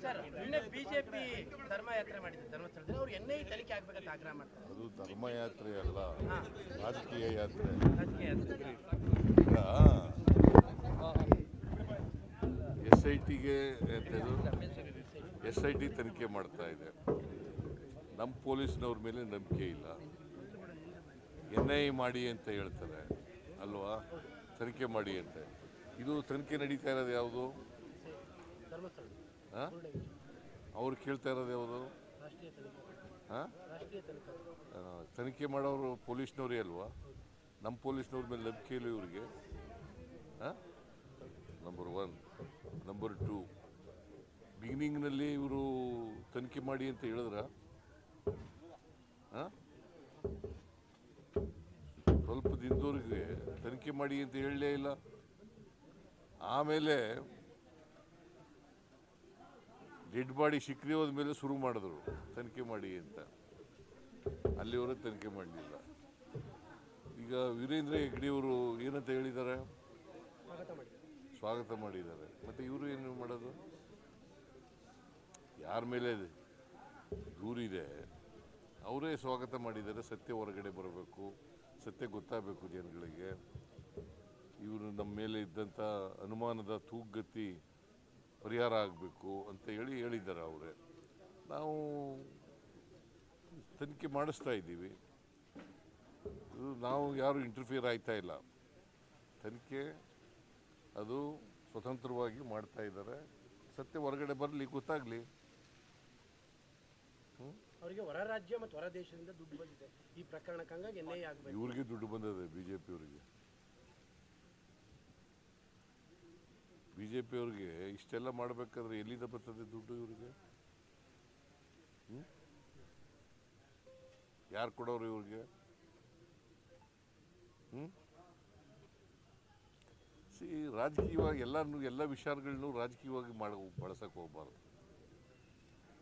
Sir ನಿನ್ನೆ BJP ಧರ್ಮಯಾತ್ರೆ ಮಾಡಿದ್ರು ಧರ್ಮಸ್ಥಳದಲ್ಲಿ ಅವ್ರು ಎನ್ಐ ತನಿಖೆ ಆಗ್ಬೇಕಂತ ಆಗ್ರಹ ಮಾಡ್ತಾರೆ. ಅದು ಧರ್ಮಯಾತ್ರೆ ಅಲ್ಲ, ರಾಜಕೀಯ ಯಾತ್ರೆ. ರಾಜಕೀಯ ಯಾತ್ರೆ ಈಗ SIT ತನಿಖೆ ಮಾಡ್ತಾ ಇದೆ. ನಮ್ಮ ಪೊಲೀಸ್ನವ್ರ ಮೇಲೆ ನಂಬಿಕೆ ಇಲ್ಲ. NIA ಮಾಡಿ ಅಂತ ಹೇಳ್ತಾರೆ ಅಲ್ವಾ, ತನಿಖೆ ಮಾಡಿ ಅಂತ. ಇದು ತನಿಖೆ ನಡೀತಾ ಇರೋದು ಯಾವುದು? ಅವ್ರು ಕೇಳ್ತಾ ಇರೋದು ಯಾವುದು? ತನಿಖೆ ಮಾಡೋರು ಪೊಲೀಸ್ನವರೇ ಅಲ್ವಾ? ನಮ್ಮ ಪೊಲೀಸ್ನವ್ರ ಮೇಲೆ ನಂಬಿಕೆ ಇಲ್ಲ ಇವ್ರಿಗೆ. ನಂಬರ್ 1. ನಂಬರ್ 2, ಬಿಗಿನಿಂಗ್ನಲ್ಲಿ ಇವರು ತನಿಖೆ ಮಾಡಿ ಅಂತ ಹೇಳಿದ್ರ? ಸ್ವಲ್ಪ ದಿನದವರೆಗೆ ತನಿಖೆ ಮಾಡಿ ಅಂತ ಹೇಳಲೇ ಇಲ್ಲ. ಆಮೇಲೆ ಡೆಡ್ ಬಾಡಿ ಸಿಕ್ಕದೆ ಹೋದ ಮೇಲೆ ಶುರು ಮಾಡಿದ್ರು ತನಿಖೆ ಮಾಡಿ ಅಂತ. ಅಲ್ಲಿವರೆಗೆ ತನಿಖೆ ಮಾಡಲಿಲ್ಲ. ಈಗ ವೀರೇಂದ್ರ ಹೆಗ್ಗಡೆಯವರು ಏನಂತ ಹೇಳಿದ್ದಾರೆ? ಸ್ವಾಗತ ಮಾಡಿದ್ದಾರೆ. ಮತ್ತು ಇವರು ಏನು ಮಾಡೋದು? ಯಾರ ಮೇಲೆ ದೂರಿದೆ ಅವರೇ ಸ್ವಾಗತ ಮಾಡಿದ್ದಾರೆ. ಸತ್ಯ ಹೊರಗಡೆ ಬರಬೇಕು, ಸತ್ಯ ಗೊತ್ತಾಗಬೇಕು ಜನಗಳಿಗೆ. ಇವರು ನಮ್ಮ ಮೇಲೆ ಇದ್ದಂಥ ಅನುಮಾನದ ತೂಗುಗತಿ ಪರಿಹಾರ ಆಗಬೇಕು ಅಂತ ಹೇಳಿದ್ದಾರೆ ಅವರೇ. ನಾವು ತನಿಖೆ ಮಾಡಿಸ್ತಾ ಇದ್ದೀವಿ. ನಾವು ಯಾರು ಇಂಟರ್ಫಿಯರ್ ಆಯ್ತಾ ಇಲ್ಲ. ತನಿಖೆ ಅದು ಸ್ವತಂತ್ರವಾಗಿ ಮಾಡ್ತಾ ಇದ್ದಾರೆ. ಸತ್ಯ ಹೊರಗಡೆ ಬರಲಿ, ಗೊತ್ತಾಗಲಿ. ಅವರಿಗೆ ಹೊರ ರಾಜ್ಯ ಮತ್ತು ಹೊರ ದೇಶದಿಂದ ದುಡ್ಡು ಬಂದಿದೆ ಈ ಪ್ರಕರಣಕ್ಕೆ, ಹಂಗಾಗಿ NIA ಆಗಬೇಕು. ಇವ್ರಿಗೆ ದುಡ್ಡು ಬಂದಿದೆ ಬಿಜೆಪಿ ಅವ್ರಿಗೆ ಇಷ್ಟೆಲ್ಲ ಮಾಡಬೇಕಾದ್ರೆ ಎಲ್ಲಿಂದ ಬರ್ತದೆ ದುಡ್ಡು ಇವ್ರಿಗೆ? ಯಾರು ಕೊಡೋರು ಇವ್ರಿಗೆ? ರಾಜಕೀಯವಾಗಿ ಎಲ್ಲ ವಿಚಾರಗಳನ್ನು ರಾಜಕೀಯವಾಗಿ ಬಳಸಕ್ಕೆ ಹೋಗ್ಬಾರ್ದು.